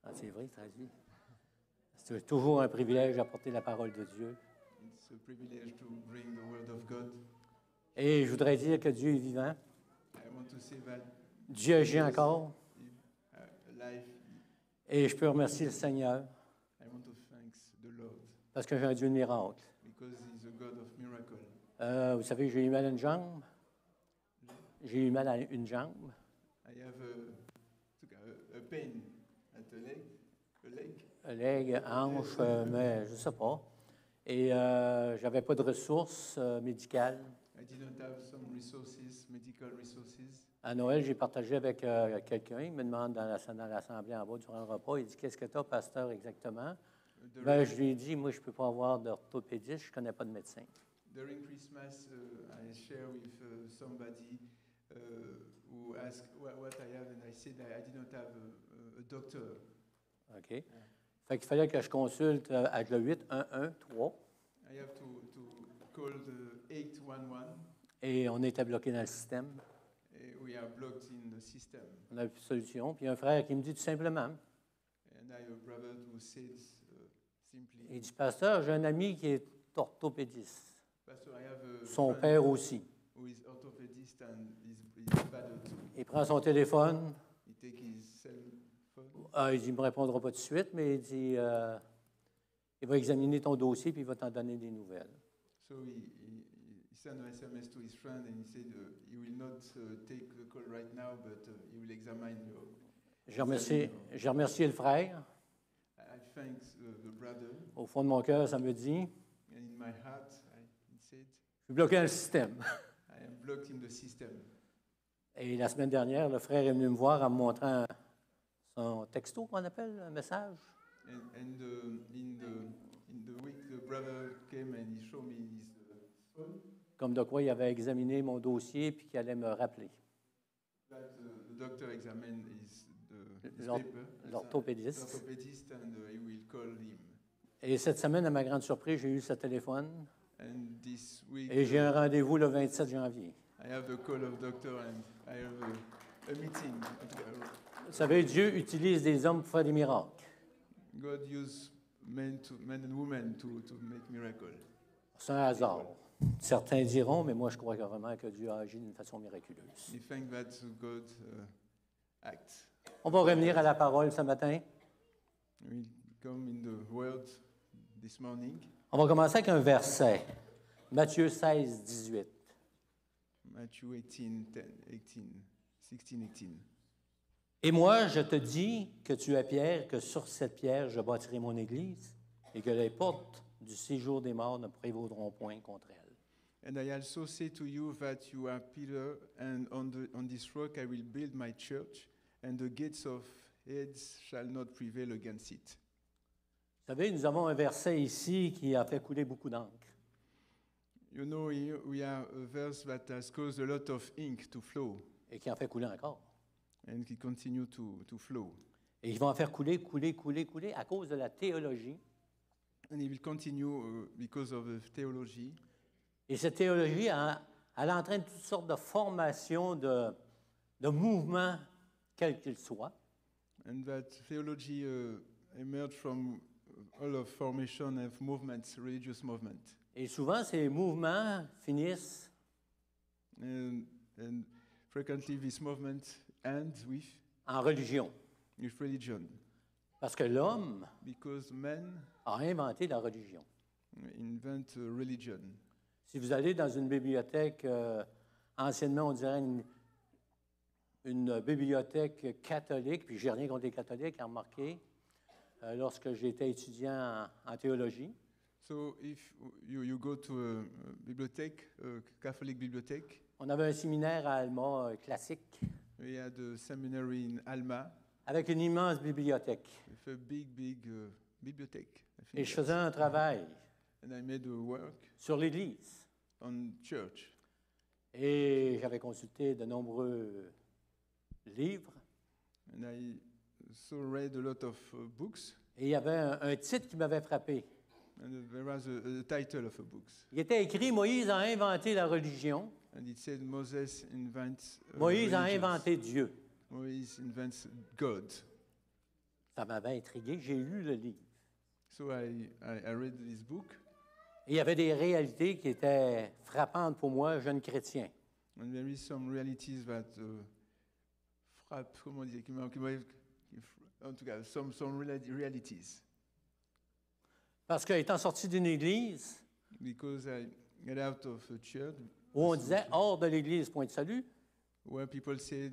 Ah, c'est vrai, traduit. C'est toujours un privilège d'apporter la parole de Dieu. It's a privilege to bring the word of God. Et je voudrais dire que Dieu est vivant. I want to say that Dieu agit encore. life. Et je peux remercier le Seigneur I want to thank the Lord parce que j'ai un Dieu de miracle. because He's a God of miracle. Vous savez, j'ai eu mal à une jambe. J'ai eu mal à une jambe. I have a pain at the leg, Leg, hanche, mais je ne sais pas. Et j'avais pas de ressources médicales. I didn't have some resources, medical resources. À Noël, j'ai partagé avec quelqu'un. Il me demande dans l'assemblée en bas durant le repas, il dit « Qu'est-ce que tu as, pasteur, exactement? » Ben, je lui ai dit « Moi, je ne peux pas avoir d'orthopédiste, je ne connais pas de médecin. » During Christmas, I share with somebody who asked what I have, and I said I did not have a doctor. OK. Yeah. Fait qu'il fallait que je consulte avec le 811-3. I have to call the 811. Et on était bloqué dans le système. We are blocked in the system. On n'a plus de solution. Puis il y a un frère qui me dit tout simplement. And I have a brother who says simply. Il dit, pasteur, j'ai un ami qui est orthopédiste. Pastor, I have son père aussi. Who is orthopedist and his father too. Il prend son téléphone. He take his cell phone. Il dit, il ne me répondra pas tout de suite, mais il dit, il va examiner ton dossier puis il va t'en donner des nouvelles. So he sent an SMS to his friend and he said he will not take the call right now, but he will examine your. J'ai remercié le frère. I thank the brother. Au fond de mon cœur, ça me dit. And in my heart, he said. Je suis bloqué dans le système. I am blocked in the system. Et la semaine dernière, le frère est venu me voir en me montrant son texto, qu'on appelle, un message. In the week, the brother came and he showed me his phone. Comme de quoi il avait examiné mon dossier puis qu'il allait me rappeler. That the doctor examined his paper. L'orthopédiste. And he will call him. Et cette semaine, à ma grande surprise, j'ai eu ce téléphone. And this week, et j'ai un rendez-vous le 27 janvier. I have a call of doctor and I have a meeting. Vous savez, Dieu utilise des hommes pour faire des miracles. God uses men and women to make miracles. C'est un hasard. Certains diront, mais moi je crois vraiment que Dieu a agi d'une façon miraculeuse. We think that God acts. On va revenir à la parole ce matin. We'll come in the word this morning. On va commencer avec un verset. Matthieu 16, 18. Matthieu 18, 16, 18. Et moi, je te dis que tu es Pierre, que sur cette pierre, je bâtirai mon église, et que les portes du séjour des morts ne prévaudront point contre elle. And I also say to you that you are Peter, and on this rock I will build my church, and the gates of Hades shall not prevail against it. Vous savez, nous avons un verset ici qui a fait couler beaucoup d'encre. You know, we have a verse that has caused a lot of ink to flow. Et qui en fait couler encore. And it continue to flow. Et ils vont en faire couler à cause de la théologie. And it will continue because of the theology. Et cette théologie, elle entraîne toutes sortes de formations, de mouvements, quels qu'ils soient. And that theology emerged from all of formation of movements, religious movements. Et souvent, ces mouvements finissent and frequently this movement ends with en religion. With religion. Parce que l'homme Because men a inventé la religion. Invent religion. Si vous allez dans une bibliothèque, anciennement on dirait une bibliothèque catholique, puis j'ai rien contre les catholiques, à remarquer, lorsque j'étais étudiant en théologie. So if you go to a bibliothèque, a Catholic bibliothèque, on avait un séminaire à Alma classique. We had a seminary in Alma. Avec une immense bibliothèque. With a big bibliothèque. Et je faisais un travail. And I made a work sur l'Église. On church. Et j'avais consulté de nombreux livres. And I so read a lot of books. Et il y avait un titre qui m'avait frappé. And there was a title of a book. Il était écrit Moïse a inventé la religion. And it said Moses invents Moïse a inventé Dieu. Moïse invents God. Ça m'avait intrigué. J'ai lu le livre. So I read this book, Et il y avait des réalités qui étaient frappantes pour moi, jeune chrétien. and there is some realities that frappe, comment dire, en tout cas, some realities. Parce qu'étant sorti d'une église Because I get out of a church où on disait hors de l'église, point de salut, where people say,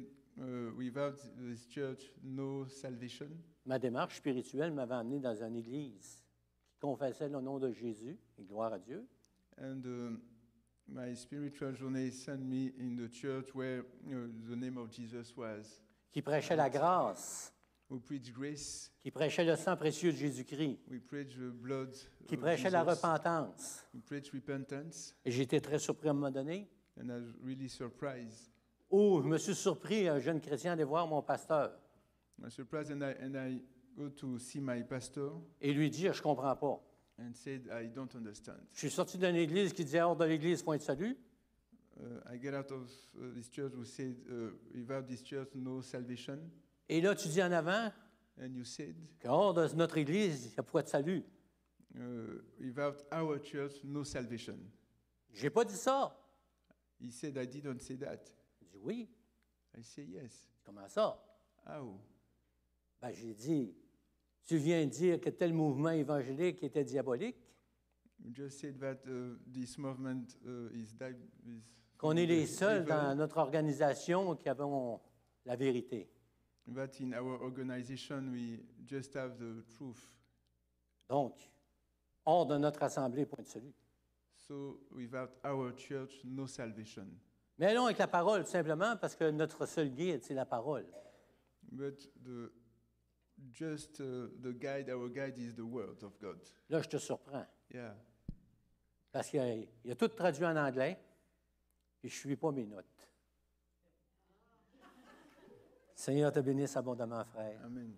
without this church, no salvation. ma démarche spirituelle m'avait amené dans une église qui confessait le nom de Jésus, et gloire à Dieu, And my spiritual journey sent me in the church where the name of Jesus was. qui prêchait la grâce, We preach grace. qui prêchait le sang précieux de Jésus-Christ, We preach the blood qui of prêchait la Jesus. repentance. We preach repentance. Et j'ai été très surpris à un moment donné, And I was really surprised. où je me suis surpris, un jeune chrétien, d'aller voir mon pasteur I was surprised, and I go to see my pastor et lui dire, je ne comprends pas. and said, I don't understand. Je suis sorti d'une église qui disait hors de l'église, point de salut, I get out of this church who said, without this church, no salvation. et là tu dis en avant And you said, qu'hors de notre église, il n'y a pas de salut. without our church, no salvation. Je n'ai pas dit ça. He said, I didn't say that. Il dit oui. I say yes. Comment ça? How? Ben, j'ai dit, tu viens dire que tel mouvement évangélique était diabolique, You just said that this movement is qu'on est les evil, seuls dans notre organisation qui avons la vérité. that in our organization we just have the truth. Donc, hors de notre assemblée, point de salut. So without our church, no salvation. Mais allons avec la parole, tout simplement, parce que notre seul guide, c'est la parole. But the guide, our guide is the word of God. Là, je te surprends, Yeah. parce qu'il y a tout traduit en anglais, et je ne suis pas mes notes. Seigneur te bénisse abondamment, frère. Amen.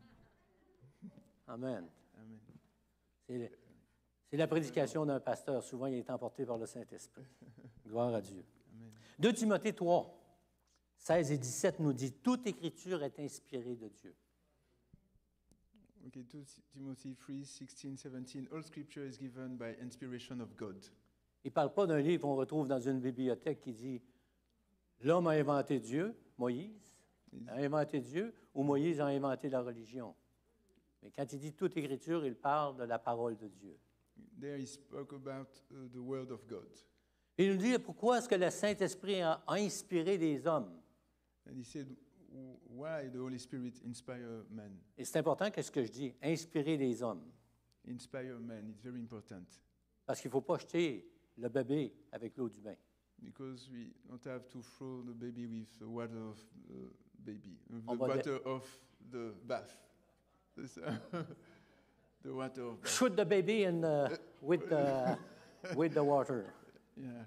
Amen. Amen. C'est la prédication d'un pasteur. Souvent, il est emporté par le Saint-Esprit. Gloire à Dieu. Amen. 2 Timothée 3, 16 et 17 nous dit « Toute écriture est inspirée de Dieu. Okay, 2 Timothy 3, 16, 17. All scripture is given by inspiration of God. » Il ne parle pas d'un livre qu'on retrouve dans une bibliothèque qui dit « L'homme a inventé Dieu, Moïse a inventé Dieu, ou Moïse a inventé la religion. » Mais quand il dit « toute écriture », il parle de la parole de Dieu. There he spoke about the word of God. Il nous dit pourquoi est-ce que le Saint-Esprit a inspiré des hommes. And he said, why the Holy Spirit inspire man? Et c'est important qu'est-ce que je dis, inspirer des hommes. Inspire man, it's very important. Parce qu'il ne faut pas jeter le bébé avec l'eau du bain. Because we don't have to throw the baby with the water of the baby, On the va water of the bath. The water of bath. Shoot the baby with the water. Yeah.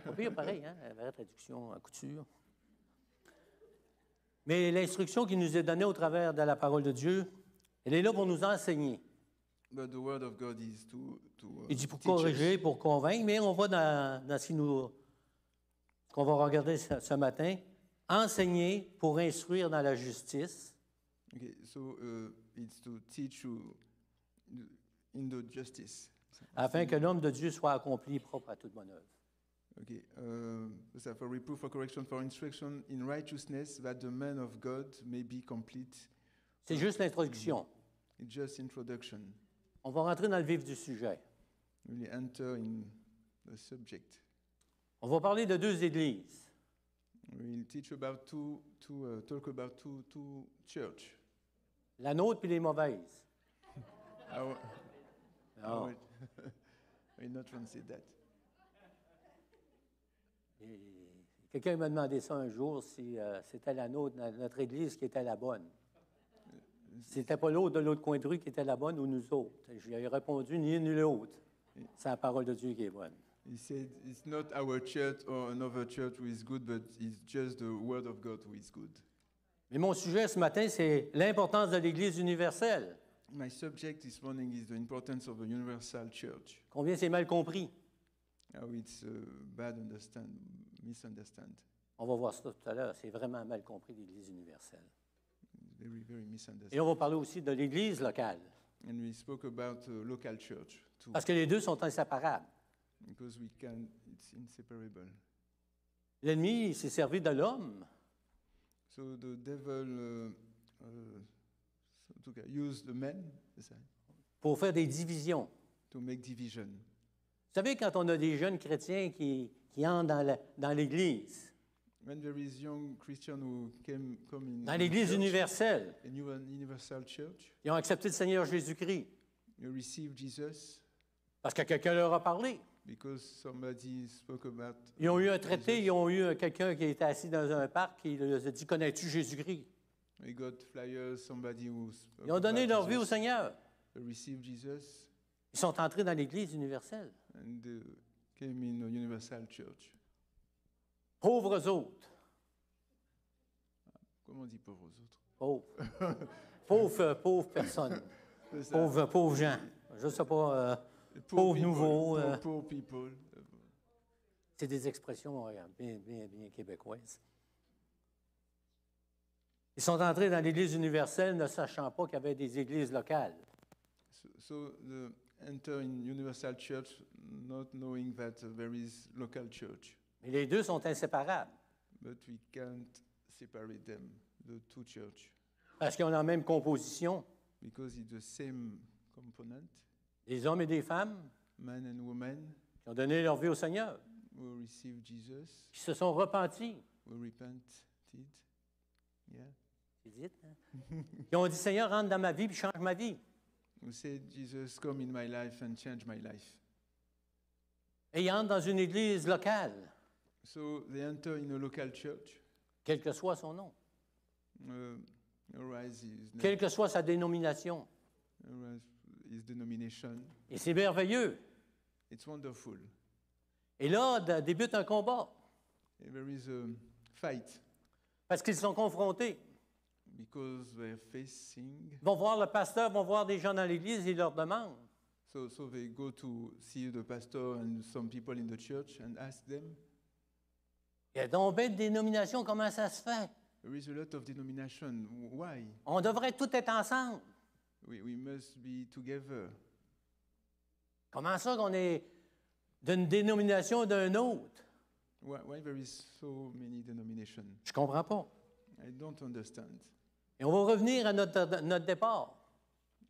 Pas pire, pareil, hein? La vraie traduction en couture. Mais l'instruction qui nous est donnée au travers de la parole de Dieu, elle est là pour nous enseigner. But the word of God is to Il dit pour teach us. corriger, pour convaincre, mais on va dans ce qu'on va regarder ce matin. Enseigner pour instruire dans la justice, Okay, so it's to teach you in the justice. afin que l'homme de Dieu soit accompli, propre à toute bonne œuvre. Okay, so for reproof, for correction, for instruction in righteousness, that the man of God may be complete. C'est juste l'introduction. It's just introduction. On va rentrer dans le vif du sujet. We enter in the subject. On va parler de deux églises. We'll teach about talk about two church. La nôtre puis les mauvaises. Our, Non. our- we're not going to say that. Et quelqu'un m'a demandé ça un jour, si c'était la nôtre, notre église qui était la bonne. C'était pas l'autre de l'autre coin de rue qui était la bonne ou nous autres. Je lui ai répondu, ni l'une ni l'autre. C'est la parole de Dieu qui est bonne. He said it's not our church or another church who is good, but it's just the word of God who is good. Mais mon sujet ce matin, c'est l'importance de l'Église universelle. My subject this morning is the importance of a universal church. Combien c'est mal compris? How it's misunderstand. On va voir ça tout à l'heure. C'est vraiment mal compris, l'Église universelle. It's very, very misunderstood. Et on va parler aussi de l'Église locale, And we spoke about local church too, parce que les deux sont inséparables. because it's inseparable. L'ennemi il s'est servi de l'homme So the devil used the men pour faire des divisions. to make division. Vous savez, quand on a des jeunes chrétiens qui entrent dans l'Église, When there is young Christian who come in dans l'Église church, universelle, a new universal church, ils ont accepté le Seigneur Jésus-Christ you receive Jesus parce que quelqu'un leur a parlé. because somebody spoke about. Ils ont eu un traité, Jesus. ils ont eu quelqu'un qui était assis dans un parc qui leur a dit « Connais-tu Jésus-Christ? We got flyers, somebody who spoke » Ils ont donné about leur vie au Jesus. Seigneur. They received Jesus Ils sont entrés dans l'Église universelle. and came in a universal church. Pauvres autres. Comment on dit pauvres autres? Pauvres personnes. C'est ça. Pauvres gens. Je ne sais pas, pauvres people, nouveaux. poor people. C'est des expressions bien québécoises. Ils sont entrés dans l'Église universelle ne sachant pas qu'il y avait des églises locales. So enter in universal church, not knowing that there is local church, Mais les deux sont inséparables but we can't separate them, the two church, parce qu'ils ont la même composition. because it's the same component, Des hommes et des femmes man and woman qui ont donné leur vie au Seigneur, who receive Jesus, qui se sont repentis. who repented, yeah, C'est dit, hein? Qui ont dit, Seigneur, rentre dans ma vie puis change ma vie. who said, Jesus, come in my life and change my life. Et ils entrent dans une église locale, So they enter in a local church, quel que soit son nom, Arise his name, quelle que soit sa dénomination. Arise his denomination. Et c'est merveilleux. It's wonderful. Et là, débute un combat And there is a fight parce qu'ils sont confrontés. because they're facing. Ils vont voir le pasteur, vont voir des gens dans l'église et ils leur demandent. So they go to see the pastor and some people in the church and ask them. Il y a donc bien de dénominations, comment ça se fait? There is a lot of denomination. Why? On devrait tout être ensemble. We must be together. Comment ça qu'on est d'une dénomination ou d'une autre? Why there is so many denominations? Je ne comprends pas. I don't understand. Et on va revenir à notre départ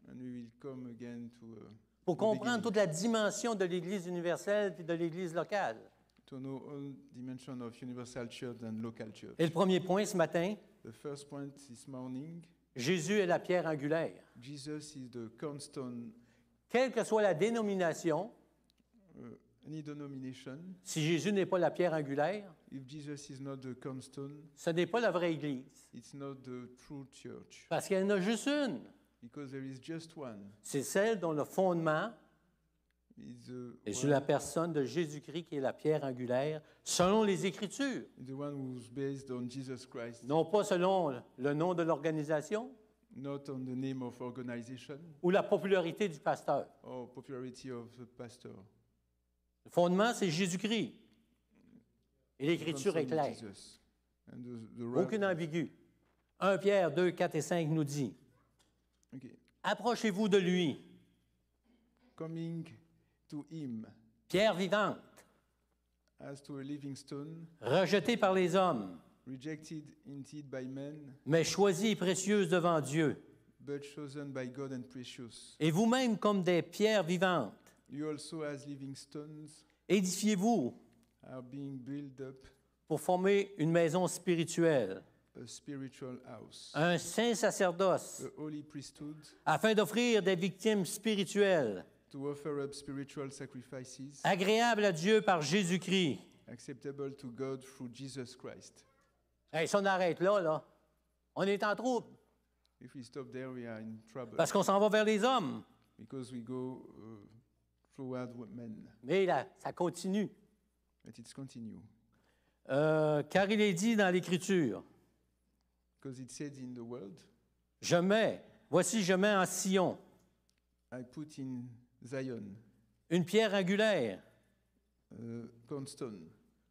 And we will come again pour the comprendre beginning, toute la dimension de l'Église universelle et de l'Église locale. to know all dimension of universal church and local church. Et le premier point ce matin, The first point this morning, Jésus est la pierre angulaire. Jesus is the cornerstone. Quelle que soit la dénomination, Any denomination, si Jésus n'est pas la pierre angulaire, if Jesus is not the cornerstone, ce n'est pas la vraie Église. it's not the true church. Parce qu'il y en a juste une. Because there is just one. C'est celle dont le fondement It's est sur la personne de Jésus-Christ qui est la pierre angulaire, selon les Écritures. the one who's based on Jesus Christ, Non pas selon le nom de l'organisation not on the name of organization ou la popularité du pasteur. or popularity of the pastor. Le fondement, c'est Jésus-Christ. Et l'Écriture est Concerning claire. Jesus. And the Aucune ambiguïté. 1 Pierre 2, 4 et 5 nous dit, Okay. approchez-vous de lui, Coming to him pierre vivante, as to a living stone, rejetée par les hommes, rejected indeed by men, mais choisie et précieuse devant Dieu. but chosen by God and precious. Et vous-même comme des pierres vivantes, You also, as living stones, édifiez-vous are being built up pour former une maison spirituelle, a spiritual house, un saint sacerdoce, a holy priesthood, afin d'offrir des victimes spirituelles, to offer up spiritual sacrifices, agréables à Dieu par Jésus-Christ. acceptable to God through Jesus Christ. Hey, si on arrête là, on est en trouble, If we stop there, we are in trouble parce qu'on s'en va vers les hommes. because we go toward men. Mais là, ça continue. But it's continue Car il est dit dans l'Écriture, because it said in the word, voici je mets en Sion I put in Zion une pierre angulaire, cornerstone,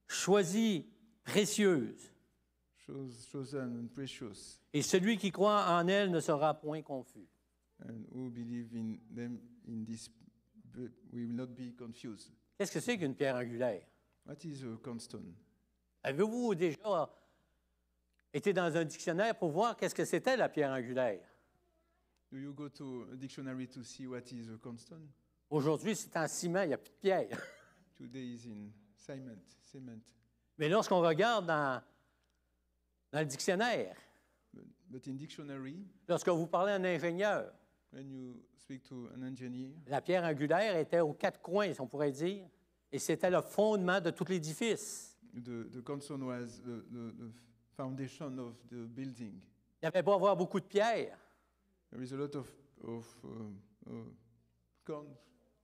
choisie, précieuse, chosen and precious, Et celui qui croit en elle ne sera point confus. and who believe in them in this we will not be confused. Qu'est-ce que c'est qu'une pierre angulaire? What is a cornerstone? Avez-vous déjà été dans un dictionnaire pour voir qu'est-ce que c'était la pierre angulaire? Do you go to a dictionary to see what is a cornerstone? Aujourd'hui, c'est en ciment, il n'y a plus de pierre. Today is in cement. Mais lorsqu'on regarde dans le dictionnaire, But in dictionary, lorsque vous parlez à un ingénieur, when you speak to an engineer, la pierre angulaire était aux quatre coins, si on pourrait dire, et c'était le fondement de tout l'édifice. the cornerstone was the foundation of the building. Il n'y avait pas à avoir beaucoup de pierres. There is a lot of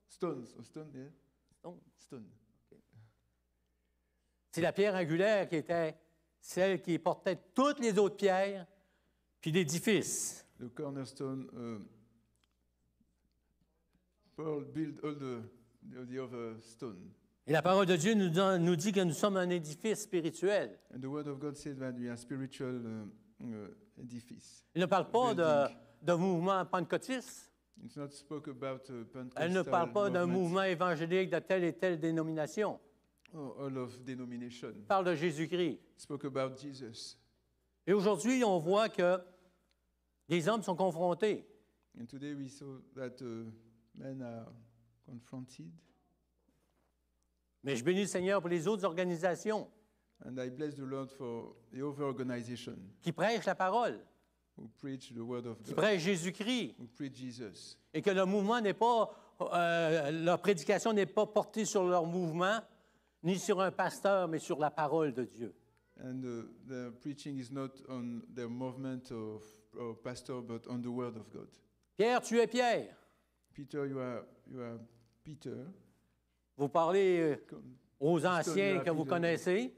stones. Yeah? Stone. Stone. C'est la pierre angulaire qui était celle qui portait toutes les autres pierres, puis l'édifice. The cornerstone build all the other stone. Et la parole de Dieu nous dit que nous sommes un édifice spirituel. And the word of God says that we are spiritual edifice. Il ne parle pas de mouvement pentecôtiste. It's not spoke about Elle ne parle pas d'un movement mouvement évangélique de telle et telle dénomination. or all of denomination. Elle parle de Jésus-Christ. It spoke about Jesus. Et aujourd'hui, on voit que les hommes sont confrontés. And today we saw that men are confronted. Mais je bénis le Seigneur pour les autres organisations And I bless the Lord for the other organization qui prêchent la parole, who preach the word of qui God, prêchent Jésus-Christ, who preach Jesus. et que le mouvement n'est pas, leur prédication n'est pas portée sur leur mouvement, ni sur un pasteur, mais sur la parole de Dieu. And the preaching is not on the movement of pastor, but on the word of God. Pierre, tu es Pierre. Peter, you are Peter. Vous parlez aux anciens you are que vous Peter. connaissez,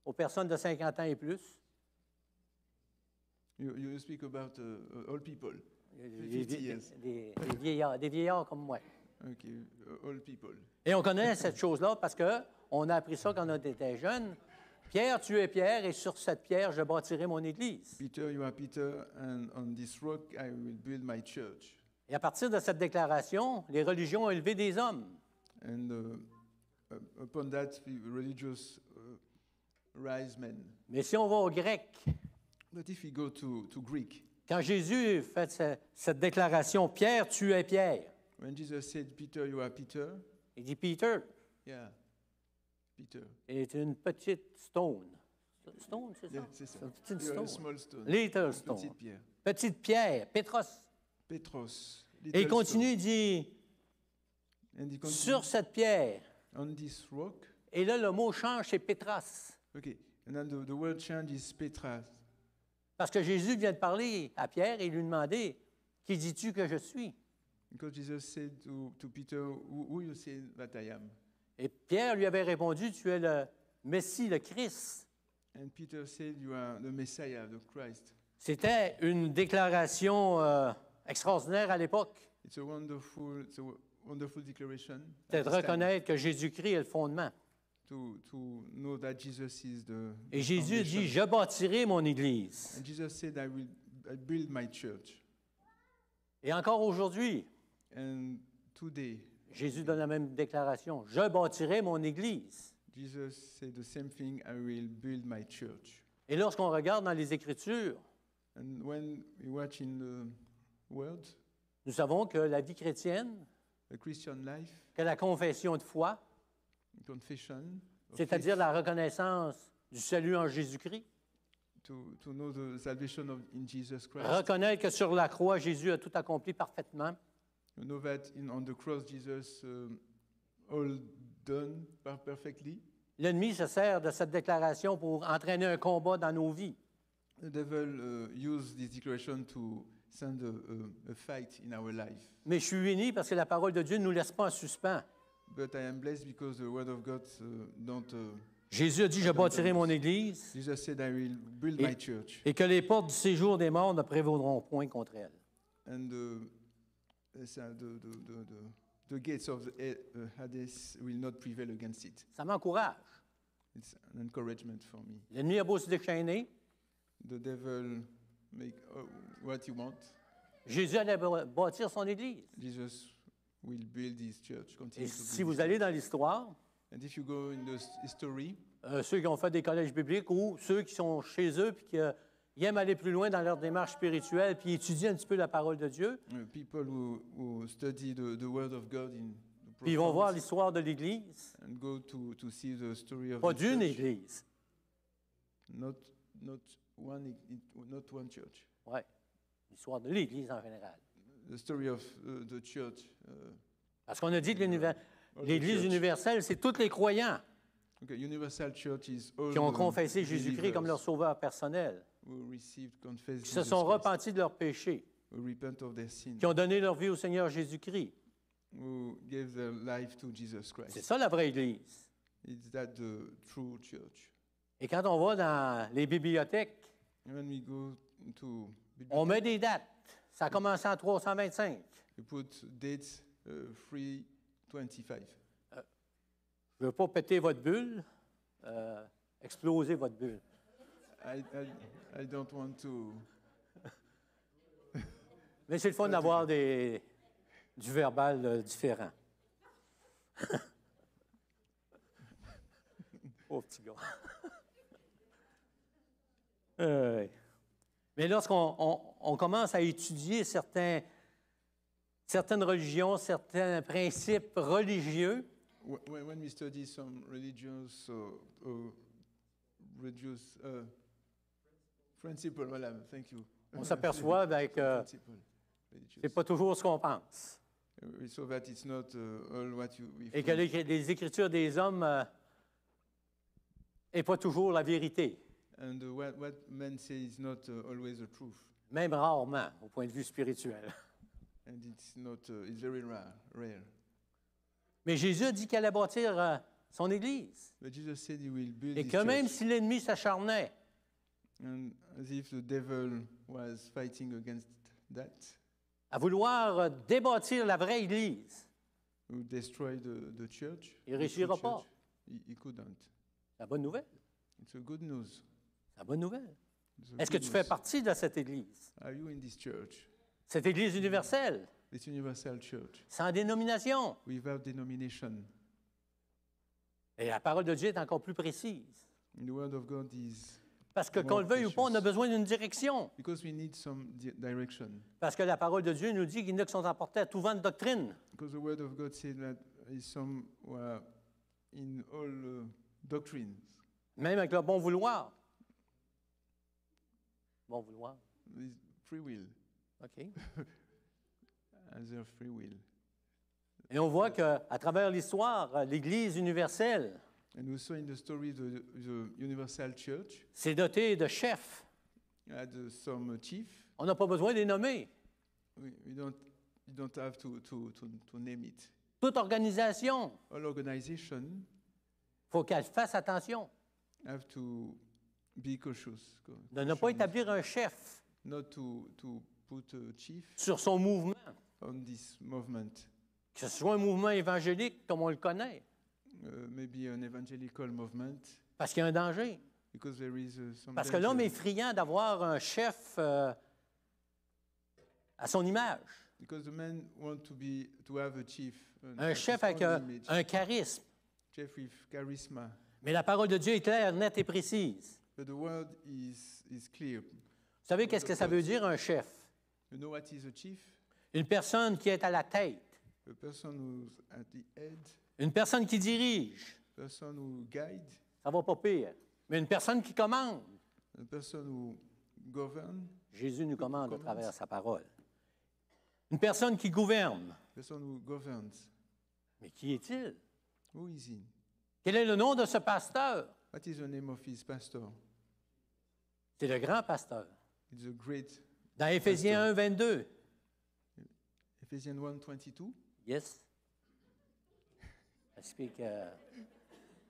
aux personnes de 50 ans et plus. You speak about all people. Des 50 years. des vieillards comme moi. Okay, all people. Et on connaît cette chose-là parce qu'on a appris ça quand on était jeunes. Pierre, tu es Pierre, et sur cette pierre, je bâtirai mon église. Peter, you are Peter, and on this rock I will build my church. Et à partir de cette déclaration, les religions ont élevé des hommes. And upon that, the religious rise men. Mais si on va au grec, But if we go to Greek, quand Jésus fait cette déclaration, Pierre, tu es Pierre, when Jesus said, Peter, you are Peter, il dit Peter yeah, Peter. est une petite stone. Stone, c'est ça? Yeah, c'est ça. Une petite You are a stone. small stone. Little stone. Petite pierre. Petite pierre, Pétros. Petros. Et il little continue, il dit, stone. And he continues, sur cette pierre. on this rock. Et là, le mot change, c'est Pétras. Okay. And then the word change is Petras. Parce que Jésus vient de parler à Pierre et lui demander, qui dis-tu que je suis? Because Jesus said to Peter, who you say that I am? Et Pierre lui avait répondu, tu es le Messie, le Christ. And Peter said, you are the Messiah, the Christ. C'était une déclaration extraordinaire à l'époque. It's a wonderful declaration. at C'est de this time, reconnaître que Jésus-Christ est le fondement. to know that Jesus is the Et Jésus foundation. dit, je bâtirai mon Église. And Jesus said, I build my church. Et encore aujourd'hui, And today, Jésus donne la même déclaration, je bâtirai mon Église. Jesus said the same thing, I will build my church. Et lorsqu'on regarde dans les Écritures, And when we watch in the world, nous savons que la vie chrétienne, the Christian life, que la confession de foi, confession, of c'est-à-dire faith, la reconnaissance du salut en Jésus-Christ, to know the salvation in Jesus Christ, reconnaître que sur la croix, Jésus a tout accompli parfaitement, you know that on the cross Jesus all done perfectly. l'ennemi se sert de cette déclaration pour entraîner un combat dans nos vies. The devil used this declaration to send a fight in our life. Mais je suis béni parce que la parole de Dieu ne nous laisse pas en suspens. But I am blessed because the word of God don't. Jésus a dit, je bâtirai mon Église, Jesus said, I will build my church, et que les portes du séjour des morts ne prévaudront point contre elle. and the gates of the Hades will not prevail against it. Ça m'encourage. it's an encouragement for me. L'ennemi a beau se déchaîner, The devil make what you want. Jésus allait bâtir son Église. Jesus will build his church. Continue Et to si build vous his allez church. dans l'histoire, And if you go in the history, ceux qui ont fait des collèges bibliques ou ceux qui sont chez eux et qui aiment aller plus loin dans leur démarche spirituelle puis étudier un petit peu la parole de Dieu, people who study the word of God in the puis ils vont voir profound l'histoire de l'Église, and go to see the story of pas the d'une church. Église, Not one church. ouais, l'histoire de l'Église en général. The story of the church. Parce qu'on a dit que All the l'Église church. universelle, c'est tous les croyants Okay, Universal Church is all qui ont the confessé Jésus-Christ comme leur believers sauveur personnel, who received, confessed qui se Jesus sont Christ, repentis de leurs péchés, who repent of their sin, qui ont donné leur vie au Seigneur Jésus-Christ. who gave their life to Jesus C'est Christ. ça la vraie Église. Is that the true church? Et quand on va dans les bibliothèques, And when we go to on met des dates. Ça a commencé en 325. we put dates 325. Je ne veux pas péter votre bulle, exploser votre bulle. I don't want to. Mais c'est le fun d'avoir du verbal différent. Oh, petit gars. Mais lorsqu'on commence à étudier certaines religions, certains principes religieux, When we study some religious principle, voilà, thank you. on s'aperçoit que Principle, religious. ce n'est pas toujours ce qu'on pense. We saw that it's not all what we Et que think. les Écritures des hommes n'est pas toujours la vérité, And what men say is not always the truth. même rarement au point de vue spirituel. And it's not, it's very rare. Mais Jésus a dit qu'il allait bâtir son Église. But Jesus said he will build Et his que même church. si l'ennemi s'acharnait And as if the devil was fighting against that, à vouloir débâtir la vraie Église, who destroy the church, il ne the réussira true pas. church, he couldn't. C'est la bonne nouvelle. It's a good news. C'est la bonne nouvelle. It's a Est-ce que good tu fais news. partie de cette Église? Are you in this church? Cette Église universelle, This universal church, sans dénomination. without denomination. Et la parole de Dieu est encore plus précise. And the word of God is Parce que more qu'on le veuille ou pas, on a precious. besoin d'une direction. Because we need some direction. Parce que la parole de Dieu nous dit qu'il y en a qui sont emportés à tout vent de doctrine. Because the word of God says that some were in all doctrines, Même avec le bon vouloir. Bon vouloir. with free will, OK. as their free will. Et on voit qu'à travers l'histoire, l'Église universelle And we saw in the story the universal church s'est dotée de chefs. had some chief. On n'a pas besoin de les nommer. You don't have to name it. Toute organisation, All organization il faut qu'elle fasse attention have to be cautious. de ne pas établir un chef Not to put a chief sur son mouvement, on this movement. que ce soit un mouvement évangélique comme on le connaît, Maybe an evangelical movement, parce qu'il y a un danger. because there is some Parce que danger. l'homme est friand d'avoir un chef à son image, Because the men want to have a chief, un of chef his avec own image, un charisme. chief with charisma. Mais la parole de Dieu est claire, nette et précise. But the word is clear. Vous savez qu'est-ce que ça veut dire, un chef? You know what is a chief? Une personne qui est à la tête, A person who's at the head, une personne qui dirige, a person who guide, ça va pas pire, mais une personne qui commande. a person who govern, Jésus nous commande à travers sa parole. Une personne qui gouverne. a person who governs. Mais qui est-il? Who is he? Quel est le nom de ce pasteur? What is the name of his pastor? C'est le grand pasteur. It's a great. Dans Éphésiens 1, 22. Ephesians 1:22. Yes. I speak.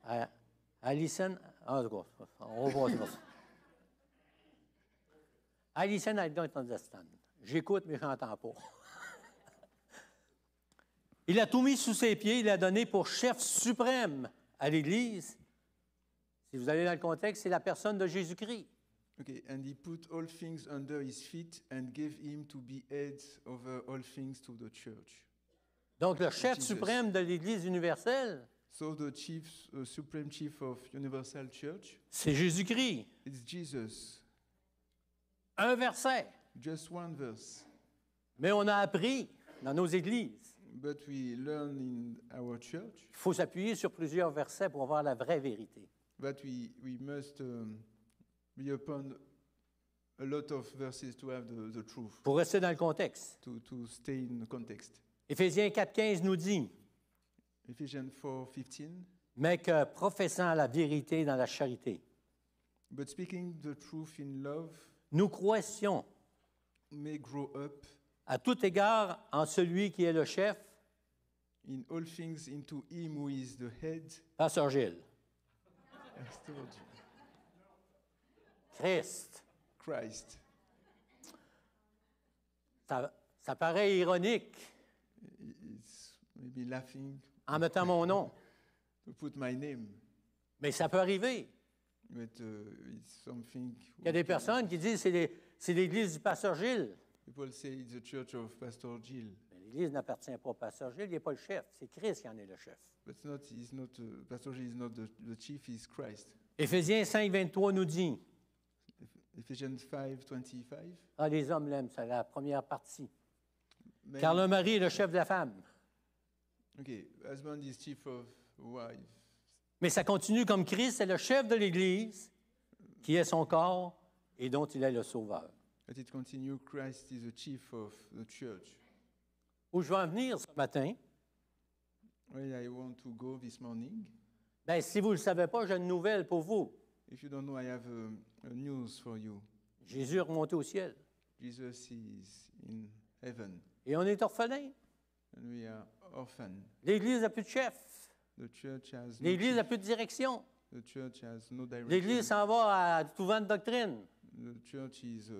I listen. Oh, on va voir ça. I listen, I don't understand. J'écoute, mais je n'entends pas. Il a tout mis sous ses pieds, il a donné pour chef suprême à l'Église Si vous allez dans le contexte, c'est la personne de Jésus-Christ. Okay, and he put all things under his feet and gave him to be head over all things to the church. Donc, le chef Jesus. suprême de l'Église universelle, So the supreme chief of Universal Church, c'est Jésus-Christ. it's Jesus. Un verset. Just one verse. Mais on a appris dans nos églises. But we learn in our church Il faut s'appuyer sur plusieurs versets pour avoir la vraie vérité. that we must be upon a lot of verses to have the truth, Pour rester dans le contexte. to stay in the context. Éphésiens 4,15 nous dit, Ephesians 4:15. mais que professant la vérité dans la charité, But speaking the truth in love nous croissions may grow up à tout égard en celui qui est le chef, in all things into him who is the head. Pasteur Gilles, I told you. Christ. Christ. Ça paraît ironique It's maybe laughing en mettant mon nom, to put my name, mais ça peut arriver. but it's something. Il y a des personnes qui disent que c'est l'Église du Pasteur Gilles. People say it's the church of Pastor Jill, Mais l'Église n'appartient pas au Pasteur Gilles, il n'est pas le chef. C'est Christ qui en est le chef. but he's not. Pastor Jill is not the chief. He's Christ. Éphésiens 5, 23 nous dit, Ephesians 5:25. ah, les hommes l'aiment, c'est la première partie. Men- Car le mari est le chef de la femme. Okay, husband is chief of wife, Mais ça continue comme Christ est le chef de l'Église, qui est son corps et dont il est le sauveur. but it continues. Christ is the chief of the church. Où je veux en venir ce matin, Where I want to go this morning. bien, si vous ne le savez pas, j'ai une nouvelle pour vous. If you don't know, I have a news for you. Jésus est remonté au ciel. Jesus is in heaven, Et on est orphelin. and we are orphan. L'Église n'a plus de chef. The church has no L'Église n'a chief. plus de direction. The church has no direction. L'Église s'en va à tout vent de doctrine. The church is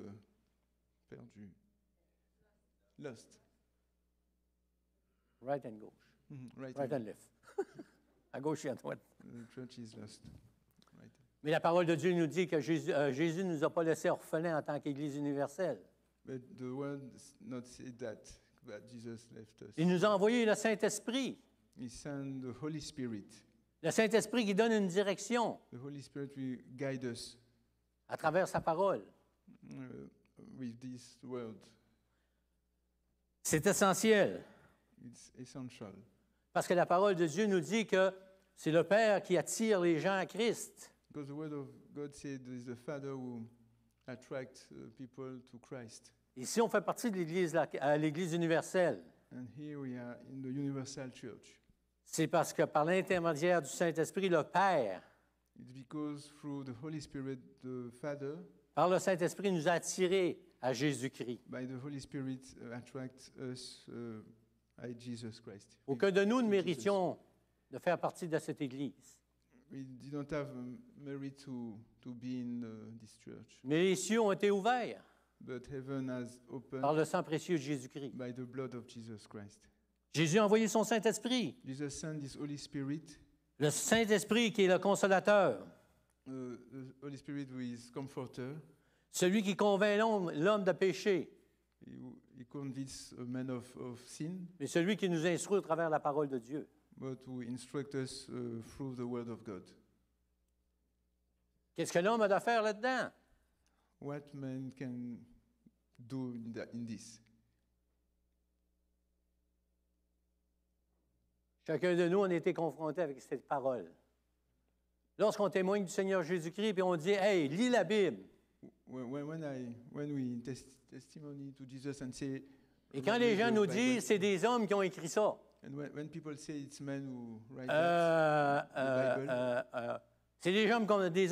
perdu, lost. Right and gauche. Right. Right and left. À gauche et à droite. The church is lost. Right. Mais la parole de Dieu nous dit que Jésus ne nous a pas laissés orphelins en tant qu'Église universelle. But the word not say that Jesus left us. Il nous a envoyé le Saint-Esprit. He sent the Holy Spirit. Le Saint-Esprit qui donne une direction The Holy Spirit will guide us à travers sa parole. with this word. C'est essentiel It's essential. parce que la parole de Dieu nous dit que c'est le Père qui attire les gens à Christ. Because the word of God said is the Father who attracts people to Christ. Ici, on fait partie de l'Église universelle. And here we are in the Universal Church. C'est parce que par l'intermédiaire du Saint-Esprit, le Père, It's because through the Holy Spirit, the Father, par le Saint-Esprit, nous a attirés à Jésus-Christ. by the Holy Spirit, attracts us at Jesus Christ. Aucun de nous ne méritions de faire partie de cette Église. We didn't have merit to be in this church, Mais les cieux ont été ouverts but heaven has opened par le sang précieux de Jésus-Christ. by the blood of Jesus Christ. Jésus a envoyé son Saint-Esprit, Jesus sent His Holy Spirit, le Saint-Esprit qui est le consolateur, the Holy Spirit who is comforter. celui qui convainc l'homme de péché, He convicts a man of sin, mais celui qui nous instruit au travers de la parole de Dieu. but who instruct us through the Word of God. Qu'est-ce que l'homme a à faire là-dedans? What man can do in this? Chacun de nous, on a été confronté avec cette parole. Lorsqu'on témoigne du Seigneur Jésus-Christ, puis on dit, « Hey, lis la Bible. When we testimony to Jesus and say, » Et quand les gens read the nous Bible, disent, c'est des hommes qui ont écrit ça. and when people say it's men who write that, C'est des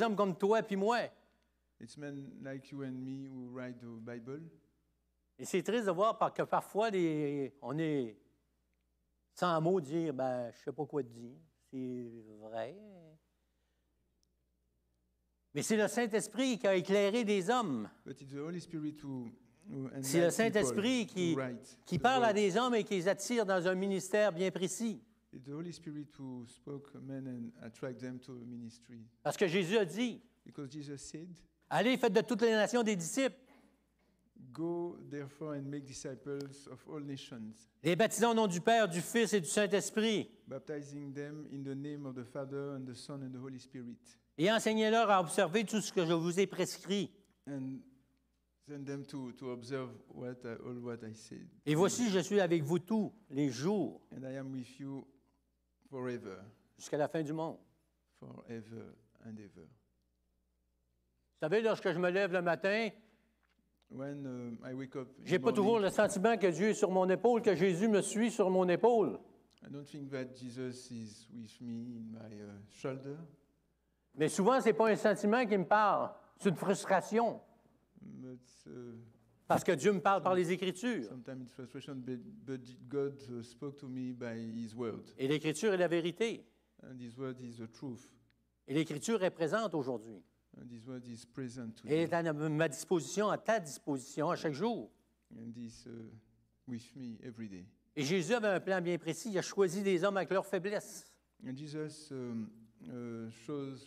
hommes comme toi puis moi. it's men like you and me who write the Bible. Et c'est triste de voir parce que parfois, on est sans mots dire, ben, je ne sais pas quoi te dire. C'est vrai. Mais c'est le Saint-Esprit qui a éclairé des hommes. But it's the Holy Spirit who C'est le enlightens Saint-Esprit people, who write qui the parle à word. des hommes et qui les attire dans un ministère bien précis. It's the Holy Spirit who spoke men and attract them to ministry. Parce que Jésus a dit, Because Jesus said, allez, faites de toutes les nations des disciples, "Go therefore and make disciples of all nations, les baptisant au nom du Père, du Fils et du Saint-Esprit, baptizing them in the name of the Father and the Son and the Holy Spirit, et enseignez-leur à observer tout ce que je vous ai prescrit. and send them to observe all what I said. Et voici, je suis avec vous tous les jours, And I am with you forever, jusqu'à la fin du monde. forever and ever." Vous savez, lorsque je me lève le matin, When I wake up, je n'ai pas toujours le sentiment que Dieu est sur mon épaule, que Jésus me suit sur mon épaule. I don't think that Jesus is with me in my shoulder, Mais souvent, ce n'est pas un sentiment qui me parle, c'est une frustration, but parce que Dieu me parle par les Écritures. sometimes it's frustration. But God spoke to me by His word, Et l'Écriture est la vérité. and His word is the truth, Et l'Écriture est présente aujourd'hui. and His word is present Elle today, est à ma disposition, à ta disposition, à chaque jour. and is with me every day. Et Jésus avait un plan bien précis. Il a choisi des hommes avec leurs faiblesses. And Jesus shows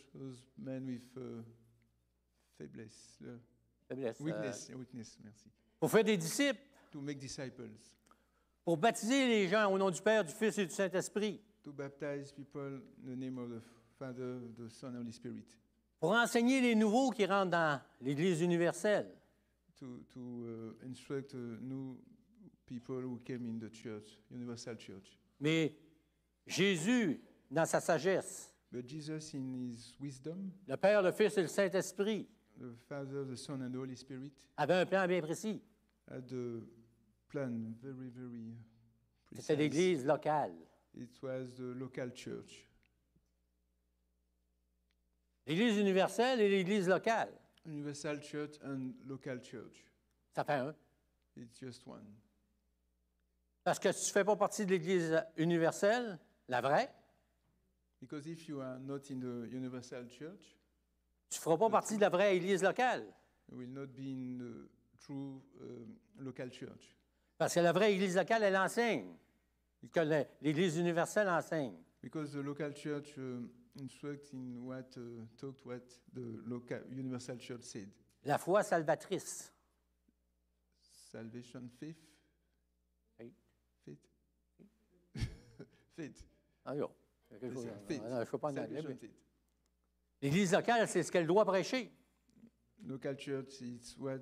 men with faiblesse, Faiblesses, weakness, merci, pour faire des disciples, to make disciples, pour baptiser les gens au nom du Père, du Fils et du Saint-Esprit, to baptize people in the name of the Father, the Son, and Holy Spirit, pour enseigner les nouveaux qui rentrent dans l'Église universelle. to instruct new people who came in the church, universal church. Mais Jésus, dans sa sagesse, But Jesus, in His wisdom, le Père, le Fils et le Saint-Esprit, the Father, the Son, and the Holy Spirit avait un plan bien précis. had a plan very, very C'était precise. l'Église locale. It was the local church. L'Église universelle et l'Église locale. Universal church and local church. Ça fait un. It's just one. Parce que si tu ne fais pas partie de l'Église universelle, la vraie, Because if you are not in the universal church, tu ne feras pas partie de la vraie Église locale. you will not be in the true local church. Parce que la vraie Église locale, elle enseigne. Que l'Église universelle enseigne. Because the local church instructs in taught what the local universal church said. La foi salvatrice. Salvation, faith, Faith. faith, faith. Ah, yo. Quelque chose. Faith. Non, je ne sais pas en anglais, Salvation, mais faith. l'Église locale, c'est ce qu'elle doit prêcher. Local church is what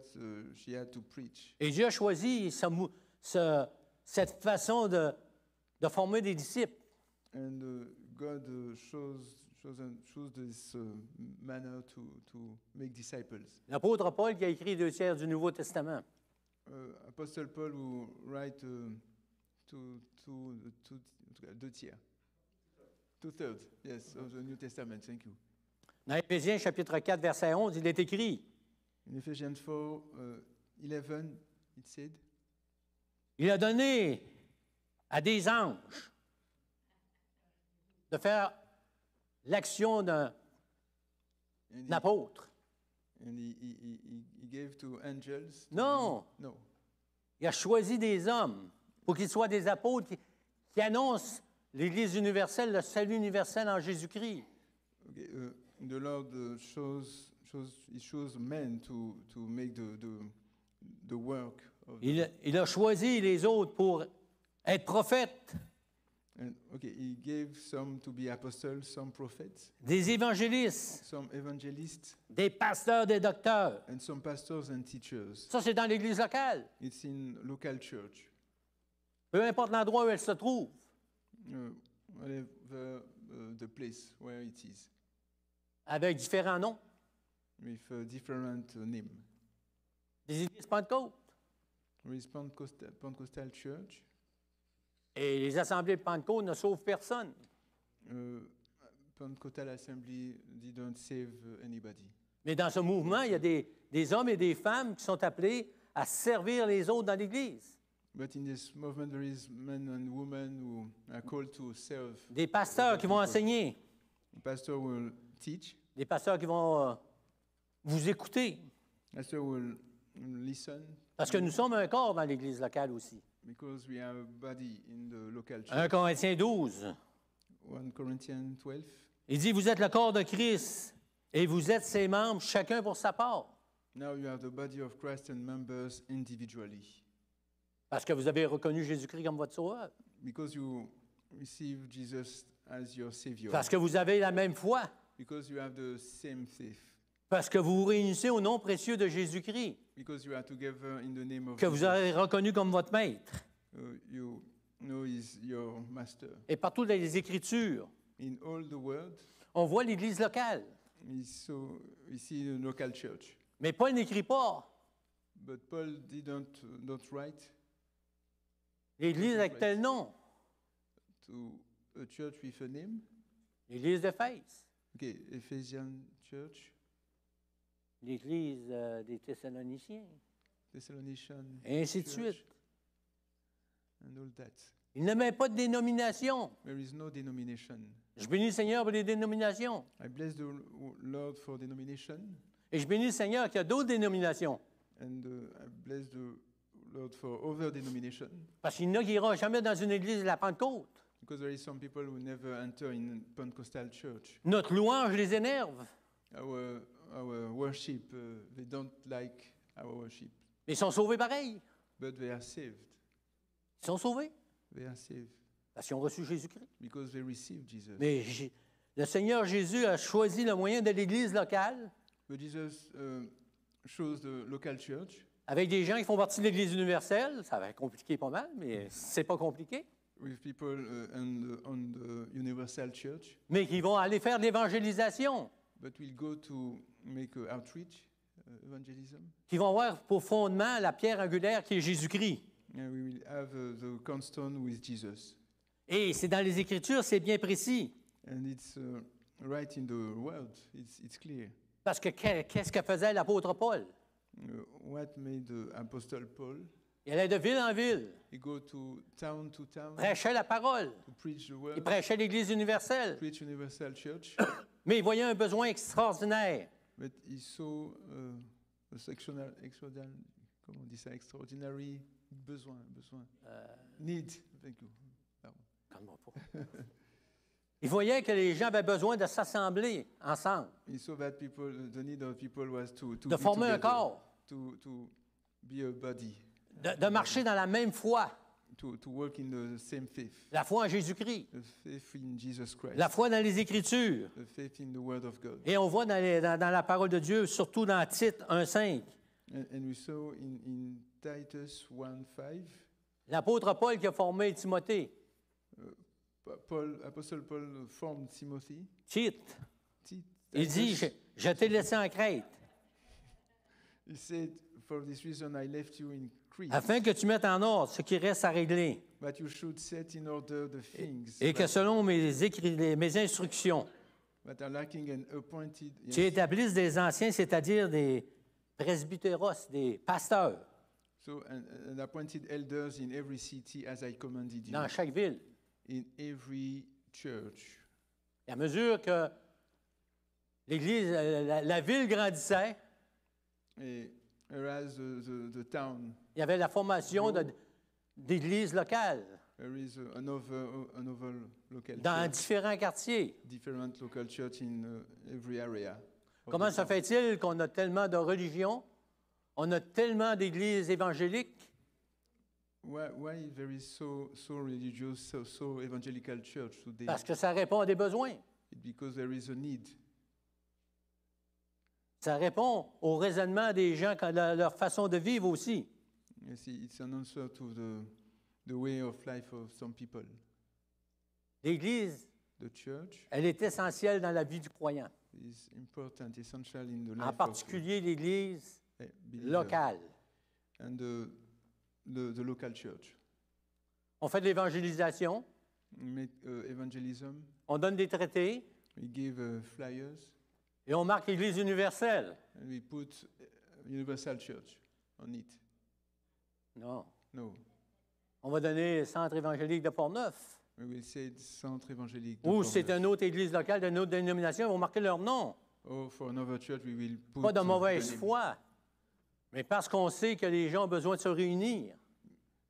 she had to preach. Et Dieu a choisi cette façon de former des disciples. And God chose this manner to make disciples. L'apôtre Paul qui a écrit 2 tiers du Nouveau Testament. Apostle Paul who write two tiers. 2/3, yes, of the New Testament, thank you. Dans Éphésiens chapitre 4, verset 11, il est écrit, In Ephesians 4, 11, it said, il a donné à des anges de faire l'action d'un and apôtre. he gave to angels. Non. No. Il a choisi des hommes pour qu'ils soient des apôtres qui annoncent l'Église universelle, le salut universel en Jésus-Christ. Okay, the Lord he chose men to make the work of Il a choisi les autres pour être prophètes, and okay, he gave some to be apostles, some prophets, des évangélistes, some evangelists, des pasteurs, des docteurs. and some pastors and teachers. Ça, c'est dans l'Église locale. It's in local church. Peu importe l'endroit où elle se trouve. Whatever the place where it is, Avec différents noms. with a different name. Des églises Pentecôte. There is Pentecostal church. Et les assemblées de Pentecôte ne sauvent personne. Pentecostal assembly didn't save anybody. Mais dans ce mouvement, il y a des hommes et des femmes qui sont appelés à servir les autres dans l'Église. But in this movement, there is men and women who are called to serve. Des pasteurs qui vont enseigner. The pastor will teach. Des pasteurs qui vont vous écouter. Pastor will listen. Parce que nous sommes un corps dans l'Église locale aussi. Because we are a body in the local church. 1 Corinthiens 12. 1 Corinthians 12. Il dit, vous êtes le corps de Christ et vous êtes ses membres, chacun pour sa part. Now you have the body of Christ and members individually. Parce que vous avez reconnu Jésus-Christ comme votre sauveur. Because you receive Jesus as your Savior. Parce que vous avez la même foi. Because you have the same faith. Parce que vous vous réunissez au nom précieux de Jésus-Christ, Because you are together in the name of que vous Jesus. avez reconnu comme votre maître. You know He's your Master. Et partout dans les Écritures, In all the world, on voit l'Église locale. we see the local church. Mais Paul n'écrit pas But Paul didn't not write l'Église avec tel nom, to a church with a name. l'Église d'Éphèse, Okay, Ephesian church, l'Église des Thessaloniciens, Thessalonian et ainsi de church, suite. and all that. Il ne met pas de dénomination. There is no denomination. Je bénis le Seigneur pour les dénominations. I bless the Lord for denomination, Et je bénis le Seigneur qu'il y a d'autres dénominations. and I bless the Lord for other denomination. Parce qu'il y en a qui n'iront jamais dans une église de la Pentecôte. Because there is some people who never enter in Pentecostal church. Notre louange les énerve. Our worship, they don't like our worship, Mais ils sont sauvés pareil. but they are saved. Ils sont sauvés They are saved parce qu'ils ont reçu Jésus-Christ. because they receive Jesus. Mais le Seigneur Jésus a choisi le moyen de l'église locale But Jesus shows the local church avec des gens qui font partie de l'église universelle. Ça va être compliqué pas mal, mais c'est pas compliqué. with people on the universal church, Mais qui vont aller faire de l'évangélisation. but we'll go to make outreach, evangelism, Qui vont avoir pour fondement la pierre angulaire qui est Jésus-Christ. and we will have the cornerstone with Jesus. Et c'est dans les Écritures, c'est bien précis. And it's right in the world, it's clear. Parce que qu'est-ce que faisait l'apôtre Paul? What made the Apostle Paul? Il allait de ville en ville, He go to town prêchait la parole, to preach the il word, prêchait l'Église universelle. preach universal church, Mais il voyait un besoin extraordinaire. but he saw a extraordinary, comment on dit ça, extraordinary besoin, need. Thank you. Pardon. Calme-moi pas. Il voyait que les gens avaient besoin de s'assembler ensemble, He saw that the need of people was to de be former un together, corps, to be a body, de marcher dans la même foi, to walk in the same faith, la foi en Jésus-Christ, the faith in Jesus Christ, la foi dans les Écritures. the faith in the Word of God. Et on voit dans la parole de Dieu, surtout dans Tite 1,5, And we saw in Titus 1:5, l'apôtre Paul qui a formé Timothée. Apostle Paul formed Timothy. Tite, Titus, il dit, je t'ai laissé en Crète, he said, "For this reason I left you in Crete, afin que tu mettes en ordre ce qui reste à régler, but you should set in order the things et que selon mes instructions, that are lacking and appointed." tu établisses des anciens, c'est-à-dire des presbytéros, des pasteurs, So and appointed elders in every city as I commanded you, dans chaque ville. in every church. Et à mesure que l'Église, la ville grandissait, Whereas the town, il y avait la formation d'églises locales there is another local dans church, différents quartiers. different local church in every area. of Comment the se town. fait-il qu'on a tellement de religions, on a tellement d'églises évangéliques, Why there is so religious, so evangelical church today? parce que ça répond à des besoins. It's because there is a need. Ça répond au raisonnement des gens, leur façon de vivre aussi. You see, it's an answer to the way of life of some people. L'Église, The church elle est essentielle dans la vie du croyant, is important, essential in the en life particulier l'Église of believer locale. and the local church. On fait de l'évangélisation, We make evangelism. on donne des traités We give flyers, et on marque l'Église universelle. and we put universal church on it. Non. No, On va donner le centre évangélique de Port-Neuf. we will say centre évangélique. de Ou c'est Port-Neuf. une autre église locale d'une autre dénomination, ils vont marquer leur nom. Or for another church, we will put Pas de the mauvaise name. foi, mais parce qu'on sait que les gens ont besoin de se réunir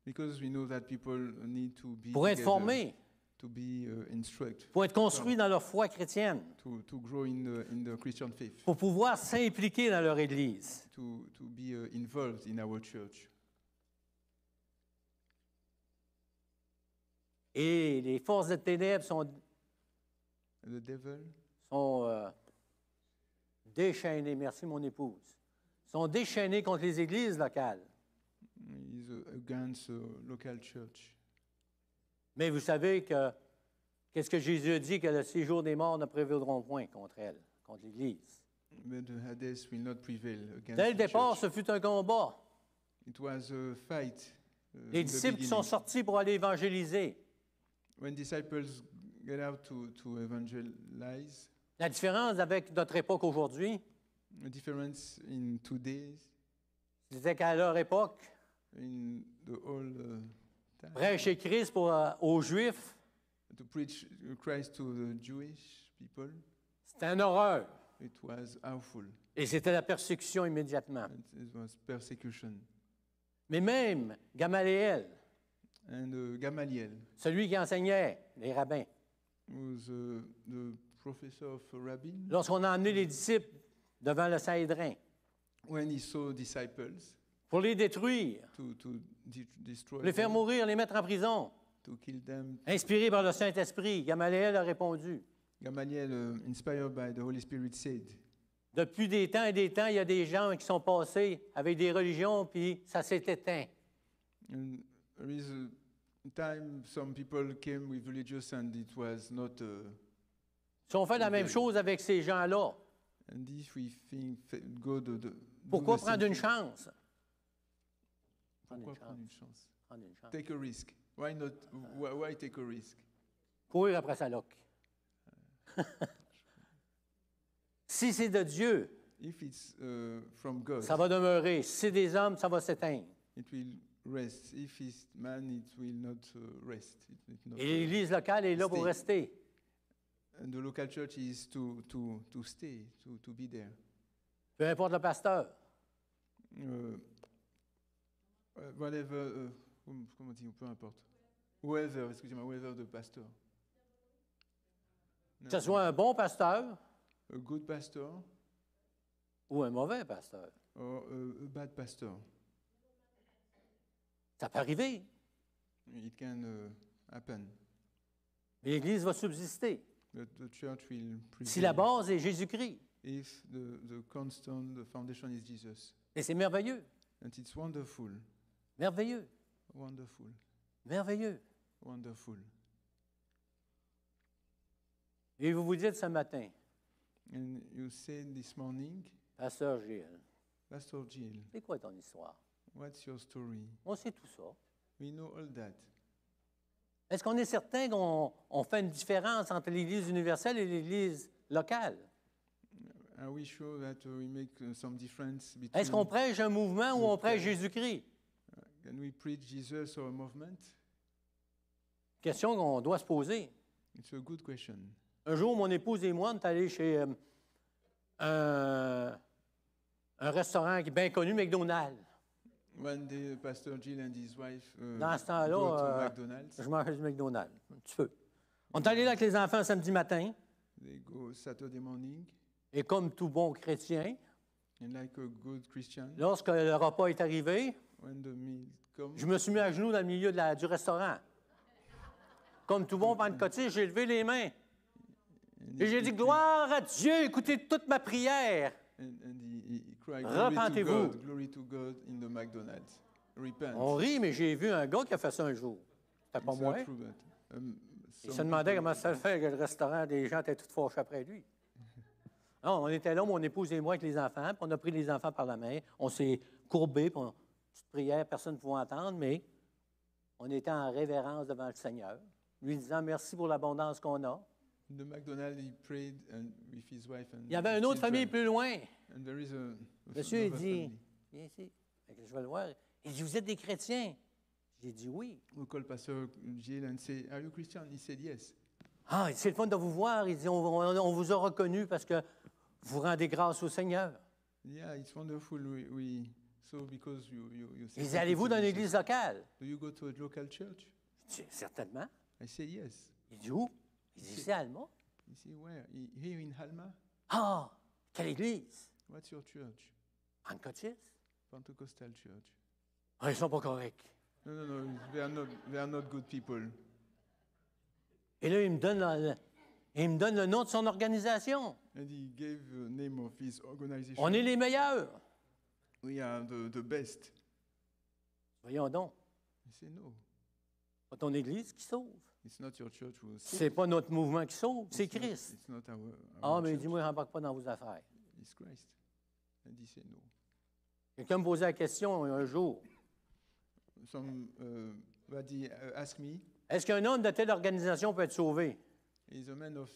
Because we know that people need to be pour être together, formés. to be instructed, pour être construits dans leur foi chrétienne, to grow in the Christian faith, pour pouvoir s'impliquer dans leur Église. to be involved in our church. Et les forces de ténèbres sont The devil déchaînées, merci mon épouse, sont déchaînées contre les églises locales. is against local church. Mais vous savez qu'est-ce que Jésus a dit, que le séjour des morts ne prévaudront point contre elle, contre l'Église. But the Hades will not prevail against Dès le the départ, church. ce fut un combat. It was a fight. Les in the disciples qui sont beginning. sortis pour aller évangéliser. When disciples get out to evangelize, La différence avec notre époque aujourd'hui, the difference in today's, c'était qu'à leur époque, in the old time, prêcher Christ aux Juifs, to preach Christ to the Jewish people, c'était une horreur. it was awful. Et c'était la persécution immédiatement. It was persecution. Mais même Gamaliel, And Gamaliel celui qui enseignait les rabbins, was the professor of rabbin. lorsqu'on a emmené les disciples devant le Sanhédrin When he saw disciples pour les détruire, to destroy les faire them, mourir, les mettre en prison, to kill them, inspiré par le Saint-Esprit, Gamaliel a répondu, Gamaliel, inspired by the Holy Spirit, said, depuis des temps et des temps, il y a des gens qui sont passés avec des religions, puis ça s'est éteint. and there is a time some people came with religious and it was not. Si on fait la même Okay. chose avec ces gens-là, And if we think God, do pourquoi the same prendre une thing, chance? Prendre pourquoi une prendre chance. une chance? Prendre une chance. Take a risk. Why not? Why take a risk? Courir après sa loque. Si c'est de Dieu, If it's from God, ça va demeurer. Si c'est des hommes, ça va s'éteindre. it will rest. If it's man, it will not rest. It not, Et l'Église locale est là pour Stay. rester. and the local church is to stay, to be there. Peu importe le pasteur. Whatever, comment dire, peu importe. Whoever, excusez-moi, whoever the pastor. Que ce soit un bon pasteur A good pastor ou un mauvais pasteur. or a bad pastor. Ça peut arriver. It can happen. Mais l'Église va subsister. But the church will Si la prevail base est Jésus-Christ. if the cornerstone, the foundation is Jesus. Et c'est merveilleux. And it's wonderful, Merveilleux. wonderful, Merveilleux. wonderful. Et vous vous dites ce matin, And you said this morning, Pasteur Gilles, Pastor Jill, c'est quoi ton histoire? what's your story? On sait tout ça. We know all that. Est-ce qu'on est certain qu'on fait une différence entre l'Église universelle et l'Église locale? Are we sure that we make some difference between? Est-ce qu'on prêche un mouvement ou on prêche Jésus-Christ? Can we preach Jesus or a movement? Question qu'on doit se poser. It's a good question. Un jour, mon épouse et moi, on est allés chez un restaurant qui est bien connu, McDonald's. One day, Pastor Jill and his wife Dans ce go temps-là, to McDonald's. je mange du McDonald's, un petit peu. On est allés là avec les enfants samedi matin, They go Saturday morning, et comme tout bon chrétien, and like a good Christian, lorsque le repas est arrivé, when the meal comes, je me suis mis à genoux dans le milieu du restaurant. Comme tout bon pentecôtiste, j'ai levé les mains. and Et j'ai dit, gloire à Dieu, écoutez toute ma prière. he cried, Repentez-vous. Glory to God in the McDonald's. Repent. On rit, mais j'ai vu un gars qui a fait ça un jour. C'était pas It's moi. not true, but, Il some se demandait people- comment ça se fait que le restaurant, des gens étaient tous fâchés après lui. Non, on était là, mon épouse et moi, avec les enfants, puis on a pris les enfants par la main, on s'est courbés, puis petite prière, personne ne pouvait entendre, mais on était en révérence devant le Seigneur, lui disant merci pour l'abondance qu'on a. In the McDonald's, he prayed with his wife and Il y avait his une autre famille children. plus loin. And there is a Monsieur, il another dit, family. viens ici, Fait que je vais le voir. Il dit, vous êtes des chrétiens? J'ai dit oui. We called Pastor Jill and say, "Are you Christian?" He said, "Yes." Ah, il dit, c'est le fun de vous voir. Il dit, on vous a reconnu parce que vous rendez grâce au Seigneur. Yeah, it's wonderful. We so because you say Il dit, thank you allez-vous to dans une Jesus. église locale? Do you go to a local church? Je dis, certainement. I say yes. Il dit où? Il dit, c'est Alma. Ici, where? Here in Halma? Ah, quelle église? What's your church? Pentecôtiste? Pentecostal church. Ah, ils sont pas corrects. No. They are not good people. Et là, il me donne le nom de son organisation. And he gave the name of his organization. On est les meilleurs. We are the best. Voyons donc. I say no. C'est pas ton église qui sauve. It's not your church who C'est pas notre mouvement qui sauve, c'est Christ. It's not our Ah, mais church. dis-moi, je n'embarque pas dans vos affaires. It's Christ. And he said no. Quelqu'un me posait la question un jour. Somebody asked me, Est-ce qu'un homme de telle organisation peut être sauvé? is a man of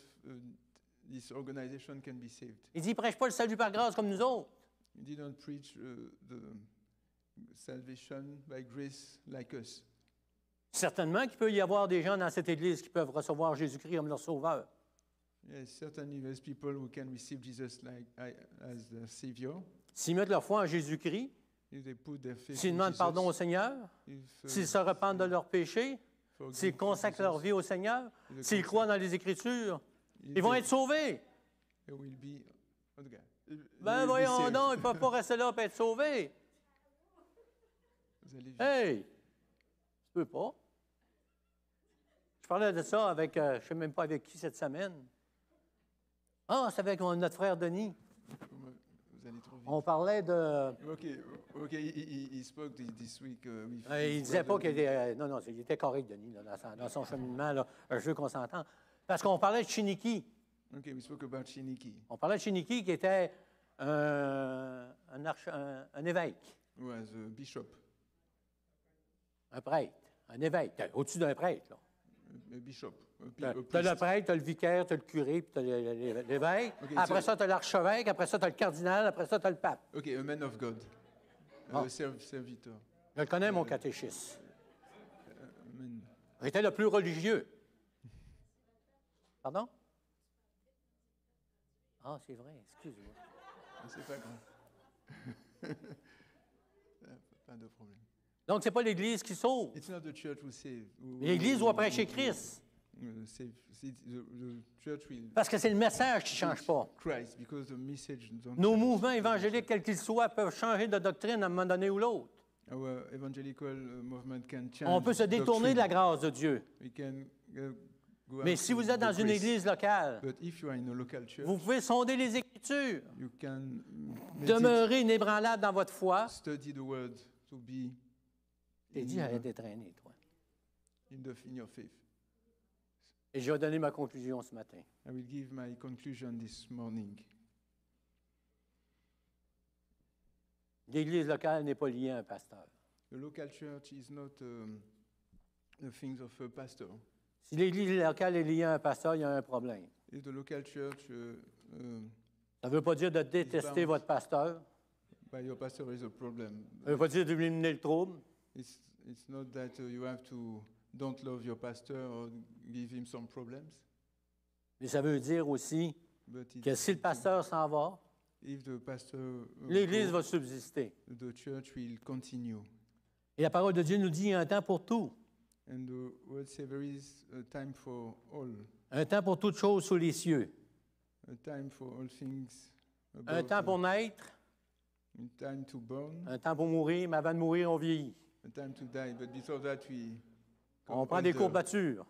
this organization can be saved? Il dit, il ne prêche pas le salut par grâce comme nous autres. He didn't preach the salvation by grace like us. Certainement qu'il peut y avoir des gens dans cette église qui peuvent recevoir Jésus-Christ comme leur sauveur. Yes, certainly there's people who can receive Jesus as their Savior. S'ils mettent leur foi en Jésus-Christ, If they put their faith s'ils in demandent Jesus, pardon au Seigneur, if, s'ils se repentent de leurs péchés, forgive s'ils consacrent Jesus, leur vie au Seigneur, they s'ils croient dans les Écritures, if ils vont they- être sauvés. they will be, okay. They Ben will be voyons saved. donc, ils ne peuvent pas rester là et être sauvés. Vous allez vivre. Hey! Tu peux pas. Je parlais de ça avec, je ne sais même pas avec qui cette semaine. Ah, c'est avec notre frère Denis. Vous allez trop vite. On parlait de... Okay. He spoke this week with. il ne disait pas qu'il était... non, il était correct, Denis, là, dans son cheminement. Là, je veux qu'on s'entende. Parce qu'on parlait de Chiniki. Okay, we spoke about Shiniki, On parlait de Chiniki qui était un évêque, who was a bishop. un prêtre, un évêque, au-dessus d'un prêtre. Là. A bishop. Tu as priest. le prêtre, tu as le vicaire, tu as le curé, puis tu as l'évêque. Ok, Après so- ça, tu as l'archevêque. Après ça, tu as le cardinal. Après ça, tu as le pape. Okay, a man of God. Ah. A servitor. Je le connais, mon catéchisme. A man. J'étais le plus religieux. Pardon? Ah, c'est vrai, excuse-moi. C'est pas grave. Pas de problème. Donc, ce n'est pas l'Église qui sauve. It's not the church who save. L'Église doit prêcher Christ. Save. The church will Parce que c'est le message qui ne change pas. Christ because the message don't Nos change. mouvements évangéliques, quels qu'ils soient, peuvent changer de doctrine à un moment donné ou l'autre. Our evangelical movement can change. On peut se détourner de la doctrine. grâce de Dieu. We can go Mais out si to vous êtes dans the une grace. église locale, But if you are in a local church, vous pouvez sonder les Écritures, you can demeurer inébranlable dans votre foi. study the word to be T'es dit, arrête d'être traîné, toi. in your faith. Et je vais donner ma conclusion ce matin. I will give my conclusion this morning. L'église locale n'est pas liée à un pasteur. The local church is not the things of a pastor. Si l'église locale est liée à un pasteur, il y a un problème. If the local church Ça ne veut pas dire de détester votre pasteur. by your pastor is a problem. Ça ne veut pas dire de lui mener le trouble. It's not that you have to don't love your pastor or give him some problems. Mais ça veut dire aussi But que si le pasteur s'en va, if the pastor l'église go, va subsister. the church will continue. Et la parole de Dieu nous dit qu'il y a un temps pour tout. And the word says there is a time for all, Un temps pour toutes choses sous les cieux. a time for all things Un above, temps pour naître, a time to born, un temps pour mourir, mais avant de mourir, on vieillit. a time to die. But before that, we On come prend des older. courbatures.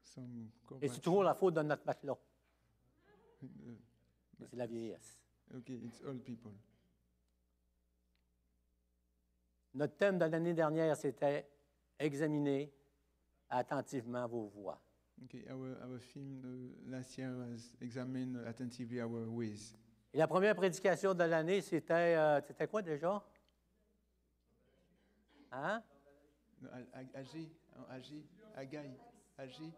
Some Et courbatures. c'est toujours la faute de notre matelas. Uh, C'est la vieillesse. Okay, it's all people. Notre thème de l'année dernière, c'était examiner attentivement vos voies. Okay, our theme last year was examine attentively our ways. Et la première prédication de l'année, c'était quoi déjà? Hein? No, Agi, Agi.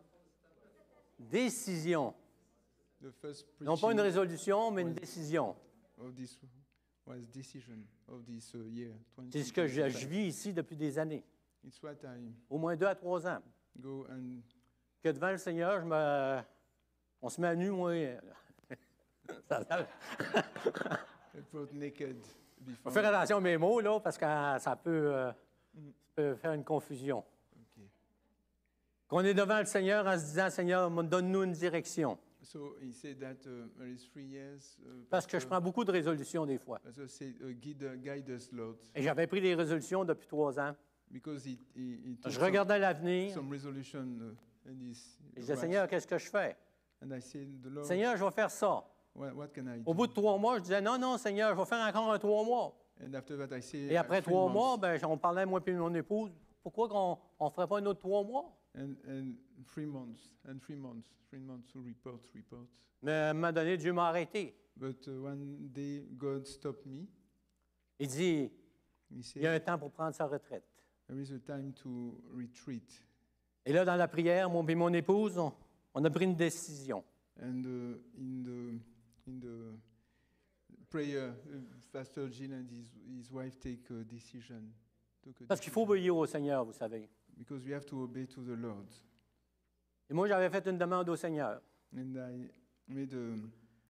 Décision. The first Non pas une preaching résolution, mais une décision. of this was decision of this year. C'est ce que je 2025. vis ici depuis des années, It's what I au moins 2 à 3 ans. go and Que devant le Seigneur, on se met à nu, moi. I put naked Il before. faut faire attention à mes mots, là, parce que ça peut faire une confusion. Okay. qu'on est devant le Seigneur en se disant, Seigneur, donne-nous une direction. So he said that there is 3 years. Parce que je prends beaucoup de résolutions des fois. Pastor said, guide us, Lord. Et j'avais pris des résolutions depuis 3 ans. Because he took Je regardais l'avenir. some resolution and Et je disais, Seigneur, qu'est-ce que je fais? And I said, the Lord, Seigneur, je vais faire ça. what can I Au do? bout de 3 mois, je disais, non, non, Seigneur, je vais faire encore un 3 mois. And after that, I said, Et après 3 3 months. mois, ben, on parlait, moi et mon épouse, pourquoi qu'on ne ferait pas un autre 3 mois? And 3 months, and 3 months, 3 months to report. Mais à un moment donné, Dieu m'a arrêté. But one day, God stopped me. Il dit, He il y a un said, temps pour prendre sa retraite. there is a time to retreat. Et là, dans la prière, moi et mon épouse, on a pris une décision. And in the prayer, Pastor Jill and his wife take a decision. Parce qu'il faut obéir au Seigneur, vous savez. Because we have to obey to the Lord. Et moi, j'avais fait une demande au Seigneur. And I made a